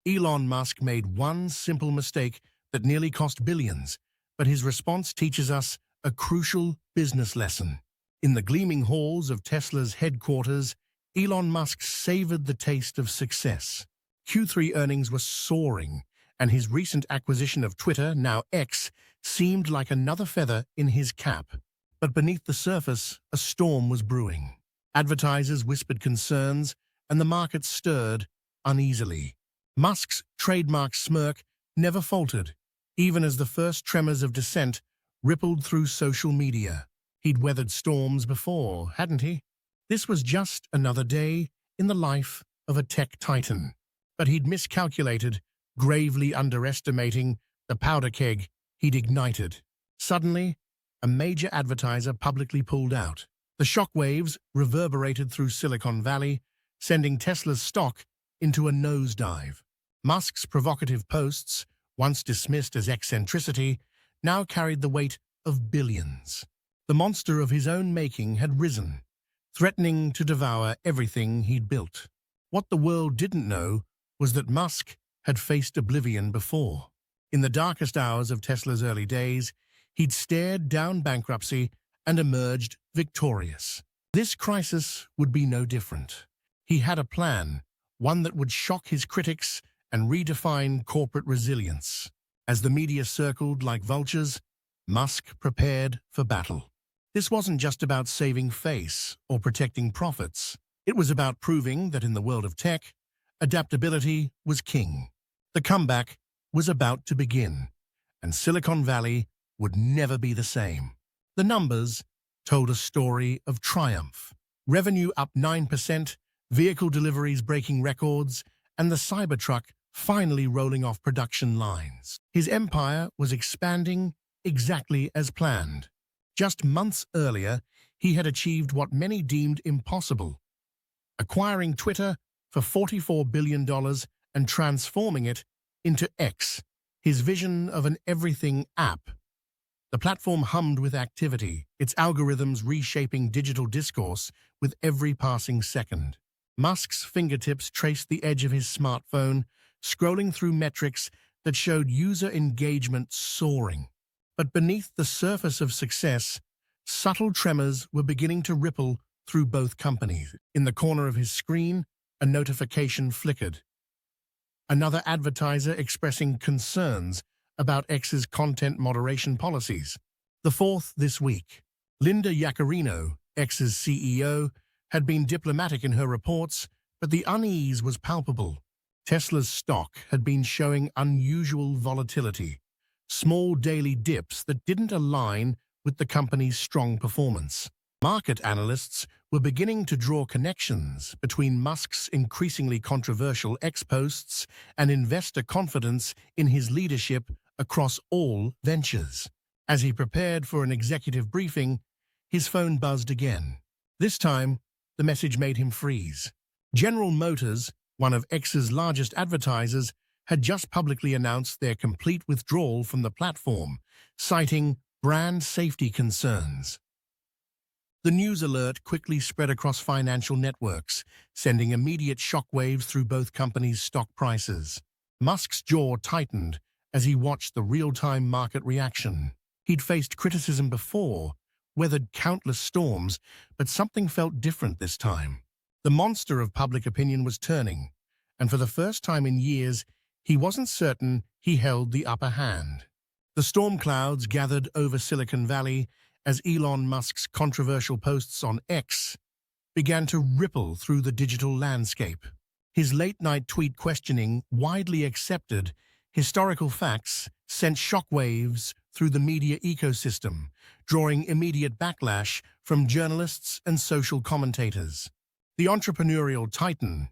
Elon Musk made one simple mistake that nearly cost billions, but his response teaches us a crucial business lesson. In the gleaming halls of Tesla's headquarters, Elon Musk savored the taste of success. Q3 earnings were soaring, and his recent acquisition of Twitter, now X, seemed like another feather in his cap. But beneath the surface, a storm was brewing. Advertisers whispered concerns, and the market stirred uneasily. Musk's trademark smirk never faltered, even as the first tremors of dissent rippled through social media. He'd weathered storms before, hadn't he? This was just another day in the life of a tech titan. But he'd miscalculated, gravely underestimating the powder keg he'd ignited. Suddenly, a major advertiser publicly pulled out. The shockwaves reverberated through Silicon Valley, sending Tesla's stock into a nosedive. Musk's provocative posts, once dismissed as eccentricity, now carried the weight of billions. The monster of his own making had risen, threatening to devour everything he'd built. What the world didn't know was that Musk had faced oblivion before. In the darkest hours of Tesla's early days, he'd stared down bankruptcy and emerged victorious. This crisis would be no different. He had a plan, one that would shock his critics and redefine corporate resilience. As the media circled like vultures, Musk prepared for battle. This wasn't just about saving face or protecting profits. It was about proving that in the world of tech, adaptability was king. The comeback was about to begin, and Silicon Valley would never be the same. The numbers told a story of triumph. Revenue up 9%, vehicle deliveries breaking records, and the Cybertruck finally rolling off production lines. His empire was expanding exactly as planned. Just months earlier, he had achieved what many deemed impossible, acquiring Twitter for $44 billion and transforming it into X, his vision of an everything app. The platform hummed with activity, its algorithms reshaping digital discourse with every passing second. Musk's fingertips traced the edge of his smartphone, scrolling through metrics that showed user engagement soaring. But beneath the surface of success, subtle tremors were beginning to ripple through both companies. In the corner of his screen, a notification flickered. Another advertiser expressing concerns about X's content moderation policies. The fourth this week. Linda Yaccarino, X's CEO, had been diplomatic in her reports, but the unease was palpable. Tesla's stock had been showing unusual volatility, small daily dips that didn't align with the company's strong performance. Market analysts were beginning to draw connections between Musk's increasingly controversial X posts and investor confidence in his leadership across all ventures. As he prepared for an executive briefing, his phone buzzed again. This time, the message made him freeze. General Motors, one of X's largest advertisers, had just publicly announced their complete withdrawal from the platform, citing brand safety concerns. The news alert quickly spread across financial networks, sending immediate shockwaves through both companies' stock prices. Musk's jaw tightened as he watched the real-time market reaction. He'd faced criticism before, weathered countless storms, but something felt different this time. The monster of public opinion was turning, and for the first time in years, he wasn't certain he held the upper hand. The storm clouds gathered over Silicon Valley as Elon Musk's controversial posts on X began to ripple through the digital landscape. His late-night tweet questioning widely accepted historical facts sent shockwaves through the media ecosystem, drawing immediate backlash from journalists and social commentators. The entrepreneurial titan,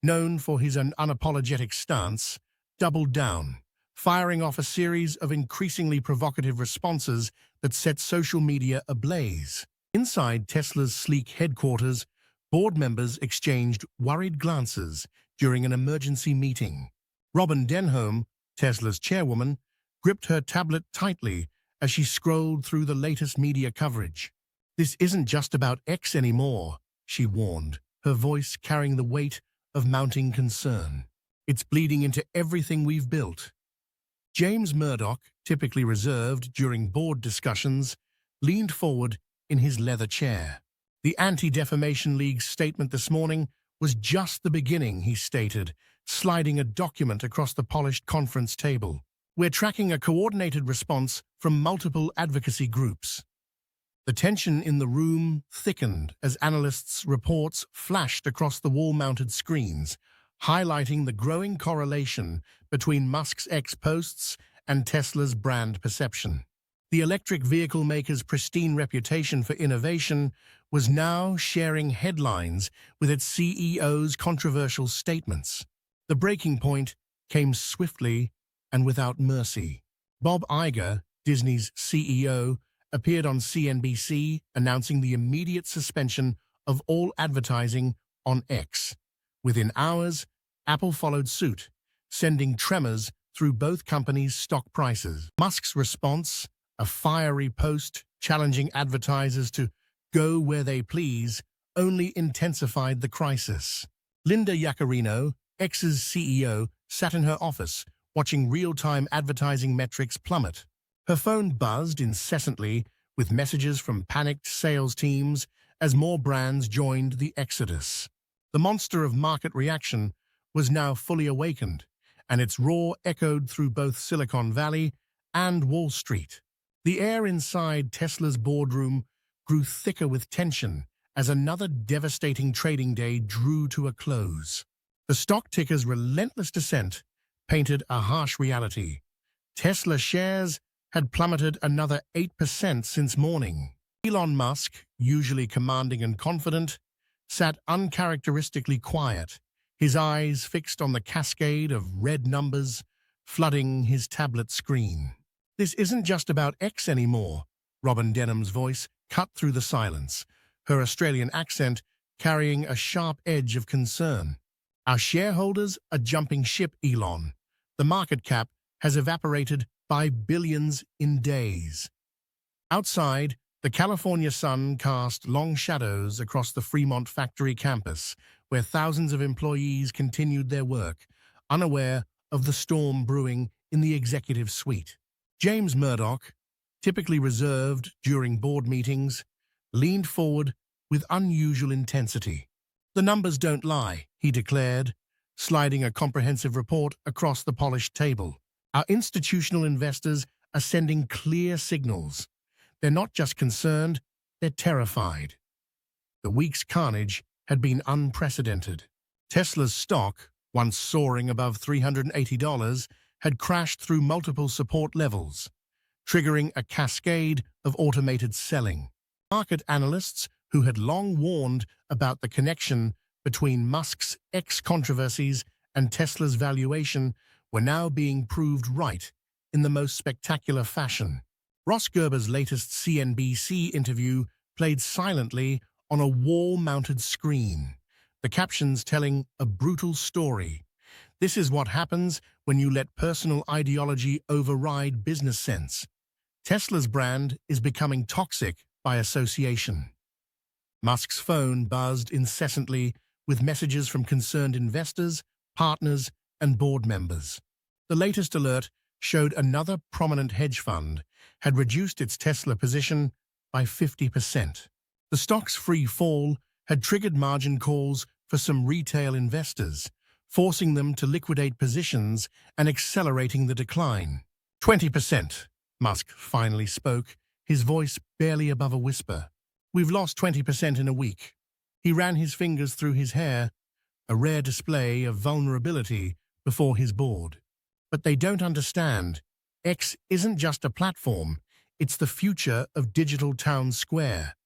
known for his unapologetic stance, doubled down, firing off a series of increasingly provocative responses that set social media ablaze. Inside Tesla's sleek headquarters, board members exchanged worried glances during an emergency meeting. Robin Denholm, Tesla's chairwoman, gripped her tablet tightly as she scrolled through the latest media coverage. "This isn't just about X anymore," she warned, her voice carrying the weight of mounting concern. It's bleeding into everything we've built. James Murdoch, typically reserved during board discussions, leaned forward in his leather chair. The Anti-Defamation League's statement this morning was just the beginning, he stated, sliding a document across the polished conference table. We're tracking a coordinated response from multiple advocacy groups. The tension in the room thickened as analysts' reports flashed across the wall-mounted screens, highlighting the growing correlation between Musk's X posts and Tesla's brand perception. The electric vehicle maker's pristine reputation for innovation was now sharing headlines with its CEO's controversial statements. The breaking point came swiftly and without mercy. Bob Iger, Disney's CEO, appeared on CNBC announcing the immediate suspension of all advertising on X. Within hours, Apple followed suit, sending tremors through both companies' stock prices. Musk's response, a fiery post challenging advertisers to go where they please, only intensified the crisis. Linda Yaccarino, X's CEO, sat in her office, watching real-time advertising metrics plummet. Her phone buzzed incessantly with messages from panicked sales teams as more brands joined the exodus. The monster of market reaction was now fully awakened, and its roar echoed through both Silicon Valley and Wall Street. The air inside Tesla's boardroom grew thicker with tension as another devastating trading day drew to a close. The stock ticker's relentless descent painted a harsh reality. Tesla shares had plummeted another 8% since morning. Elon Musk, usually commanding and confident, sat uncharacteristically quiet, his eyes fixed on the cascade of red numbers flooding his tablet screen. This isn't just about X anymore, Robin Denham's voice cut through the silence, her Australian accent carrying a sharp edge of concern. Our shareholders are jumping ship, Elon. The market cap has evaporated by billions in days. Outside, the California sun cast long shadows across the Fremont factory campus, where thousands of employees continued their work, unaware of the storm brewing in the executive suite. James Murdoch, typically reserved during board meetings, leaned forward with unusual intensity. "The numbers don't lie," he declared, sliding a comprehensive report across the polished table. "Our institutional investors are sending clear signals. They're not just concerned, they're terrified." The week's carnage had been unprecedented. Tesla's stock, once soaring above $380, had crashed through multiple support levels, triggering a cascade of automated selling. Market analysts, who had long warned about the connection between Musk's X controversies and Tesla's valuation, were now being proved right in the most spectacular fashion. Ross Gerber's latest CNBC interview played silently on a wall-mounted screen, the captions telling a brutal story. This is what happens when you let personal ideology override business sense. Tesla's brand is becoming toxic by association. Musk's phone buzzed incessantly with messages from concerned investors, partners, and board members. The latest alert showed another prominent hedge fund had reduced its Tesla position by 50%. The stock's free fall had triggered margin calls for some retail investors, forcing them to liquidate positions and accelerating the decline. 20%, Musk finally spoke, his voice barely above a whisper. "We've lost 20% in a week." He ran his fingers through his hair, a rare display of vulnerability before his board. "But they don't understand. X isn't just a platform, it's the future of digital town square."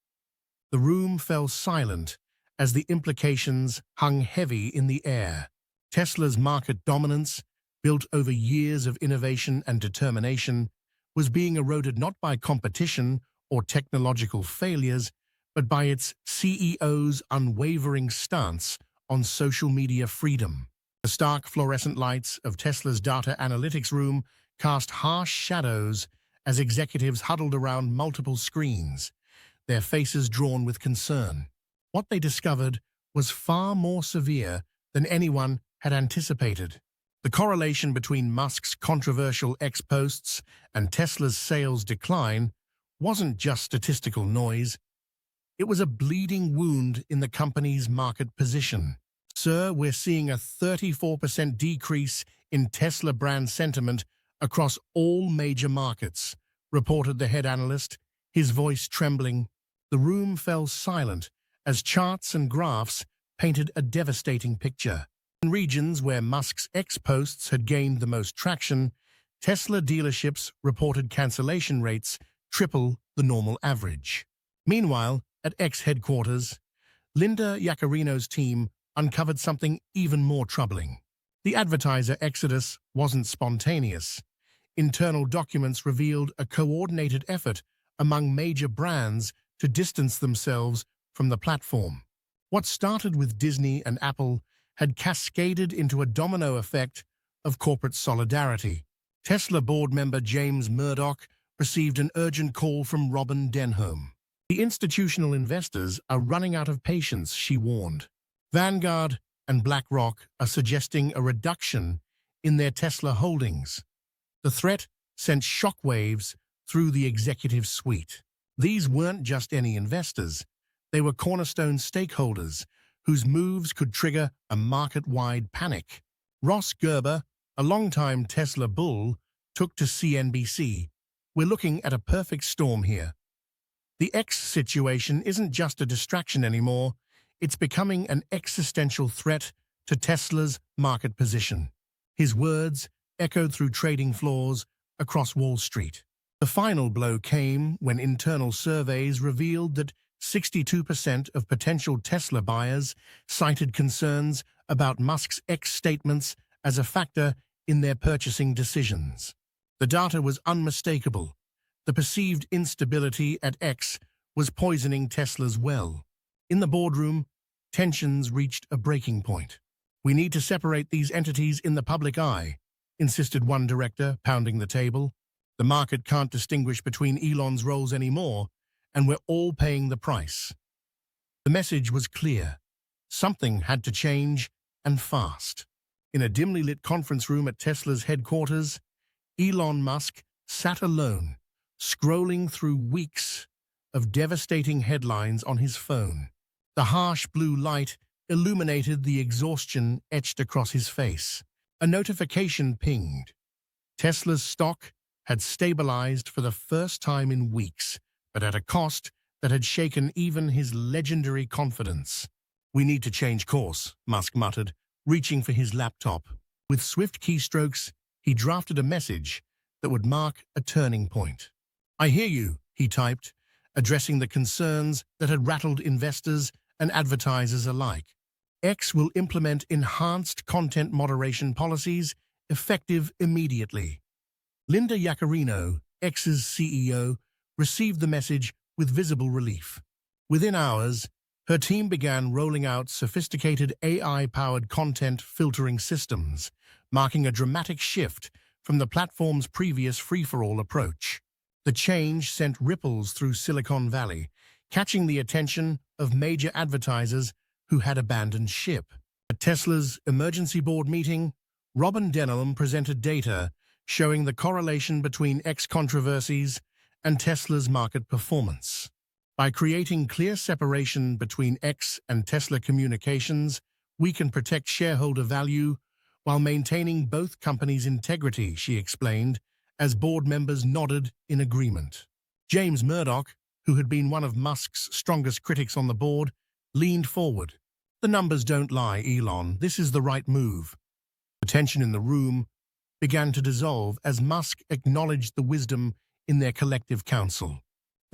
The room fell silent as the implications hung heavy in the air. Tesla's market dominance, built over years of innovation and determination, was being eroded not by competition or technological failures, but by its CEO's unwavering stance on social media freedom. The stark fluorescent lights of Tesla's data analytics room cast harsh shadows as executives huddled around multiple screens, their faces drawn with concern. What they discovered was far more severe than anyone had anticipated. The correlation between Musk's controversial X posts and Tesla's sales decline wasn't just statistical noise. It was a bleeding wound in the company's market position. Sir, we're seeing a 34% decrease in Tesla brand sentiment across all major markets, reported the head analyst, his voice trembling. The room fell silent as charts and graphs painted a devastating picture. In regions where Musk's X posts had gained the most traction, Tesla dealerships reported cancellation rates triple the normal average. Meanwhile, at X headquarters, Linda Yaccarino's team uncovered something even more troubling. The advertiser exodus wasn't spontaneous. Internal documents revealed a coordinated effort among major brands to distance themselves from the platform. What started with Disney and Apple had cascaded into a domino effect of corporate solidarity. Tesla board member James Murdoch received an urgent call from Robin Denholm. The institutional investors are running out of patience, she warned. Vanguard and BlackRock are suggesting a reduction in their Tesla holdings. The threat sent shockwaves through the executive suite. These weren't just any investors. They were cornerstone stakeholders whose moves could trigger a market-wide panic. Ross Gerber, a longtime Tesla bull, took to CNBC. We're looking at a perfect storm here. The X situation isn't just a distraction anymore. It's becoming an existential threat to Tesla's market position. His words echoed through trading floors across Wall Street. The final blow came when internal surveys revealed that 62% of potential Tesla buyers cited concerns about Musk's X statements as a factor in their purchasing decisions. The data was unmistakable. The perceived instability at X was poisoning Tesla's well. In the boardroom, tensions reached a breaking point. We need to separate these entities in the public eye, insisted one director, pounding the table. The market can't distinguish between Elon's roles anymore, and we're all paying the price. The message was clear. Something had to change, and fast. In a dimly lit conference room at Tesla's headquarters, Elon Musk sat alone, scrolling through weeks of devastating headlines on his phone. The harsh blue light illuminated the exhaustion etched across his face. A notification pinged. Tesla's stock had stabilized for the first time in weeks, but at a cost that had shaken even his legendary confidence. We need to change course, Musk muttered, reaching for his laptop. With swift keystrokes, he drafted a message that would mark a turning point. I hear you, he typed, addressing the concerns that had rattled investors and advertisers alike. X will implement enhanced content moderation policies effective immediately. Linda Yaccarino, X's CEO, received the message with visible relief. Within hours, her team began rolling out sophisticated AI-powered content filtering systems, marking a dramatic shift from the platform's previous free-for-all approach. The change sent ripples through Silicon Valley, catching the attention of major advertisers who had abandoned ship. At Tesla's emergency board meeting, Robin Denholm presented data showing the correlation between X controversies and Tesla's market performance. By creating clear separation between X and Tesla communications, we can protect shareholder value while maintaining both companies' integrity, she explained, as board members nodded in agreement. James Murdoch, who had been one of Musk's strongest critics on the board, leaned forward. The numbers don't lie, Elon. This is the right move. The tension in the room began to dissolve as Musk acknowledged the wisdom in their collective counsel.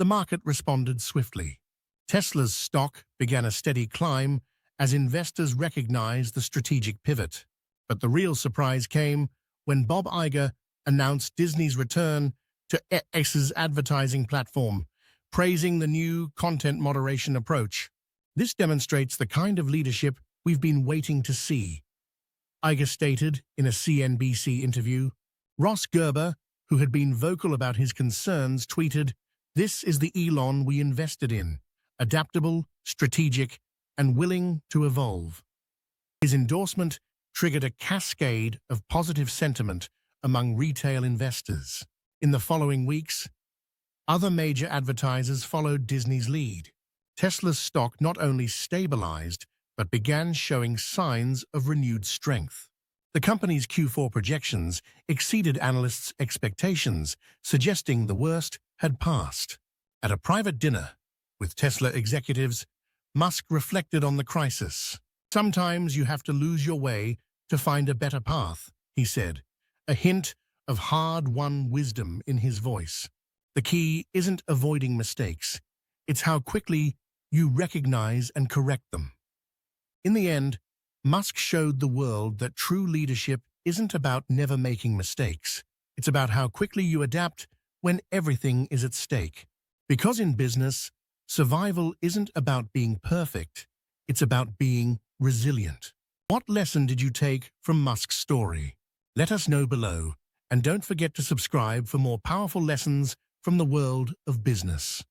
The market responded swiftly. Tesla's stock began a steady climb as investors recognized the strategic pivot. But the real surprise came when Bob Iger announced Disney's return to X's advertising platform, praising the new content moderation approach. This demonstrates the kind of leadership we've been waiting to see, Iger stated in a CNBC interview. Ross Gerber, who had been vocal about his concerns, tweeted, "This is the Elon we invested in, adaptable, strategic, and willing to evolve." His endorsement triggered a cascade of positive sentiment among retail investors. In the following weeks, other major advertisers followed Disney's lead. Tesla's stock not only stabilized, but began showing signs of renewed strength. The company's Q4 projections exceeded analysts' expectations, suggesting the worst had passed. At a private dinner with Tesla executives, Musk reflected on the crisis. "Sometimes you have to lose your way to find a better path," he said, a hint of hard-won wisdom in his voice. "The key isn't avoiding mistakes. It's how quickly you recognize and correct them." In the end, Musk showed the world that true leadership isn't about never making mistakes. It's about how quickly you adapt when everything is at stake. Because in business, survival isn't about being perfect, it's about being resilient. What lesson did you take from Musk's story? Let us know below, and don't forget to subscribe for more powerful lessons from the world of business.